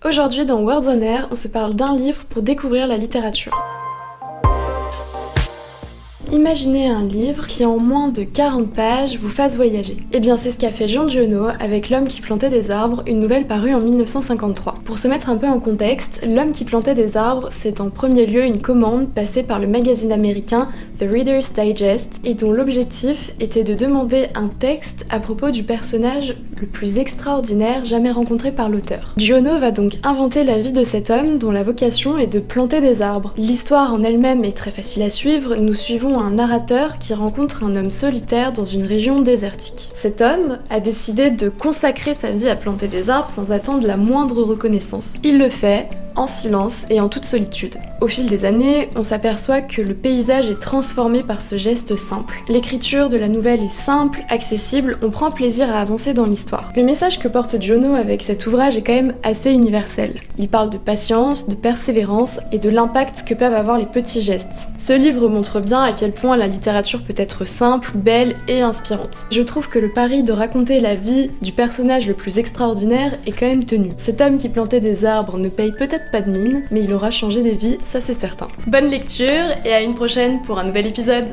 Aujourd'hui dans Words on Air, on se parle d'un livre pour découvrir la littérature. Imaginez un livre qui en moins de 40 pages vous fasse voyager. Eh bien c'est ce qu'a fait Jean Giono avec L'homme qui plantait des arbres, une nouvelle parue en 1953. Pour se mettre un peu en contexte, L'homme qui plantait des arbres, c'est en premier lieu une commande passée par le magazine américain The Reader's Digest et dont l'objectif était de demander un texte à propos du personnage le plus extraordinaire jamais rencontré par l'auteur. Giono va donc inventer la vie de cet homme dont la vocation est de planter des arbres. L'histoire en elle-même est très facile à suivre, nous suivons un narrateur qui rencontre un homme solitaire dans une région désertique. Cet homme a décidé de consacrer sa vie à planter des arbres sans attendre la moindre reconnaissance. Il le fait en silence et en toute solitude. Au fil des années, on s'aperçoit que le paysage est transformé par ce geste simple. L'écriture de la nouvelle est simple, accessible, on prend plaisir à avancer dans l'histoire. Le message que porte Giono avec cet ouvrage est quand même assez universel. Il parle de patience, de persévérance et de l'impact que peuvent avoir les petits gestes. Ce livre montre bien à quel point la littérature peut être simple, belle et inspirante. Je trouve que le pari de raconter la vie du personnage le plus extraordinaire est quand même tenu. Cet homme qui plantait des arbres ne paye peut-être pas de mine, mais il aura changé des vies, ça c'est certain. Bonne lecture et à une prochaine pour un nouvel épisode.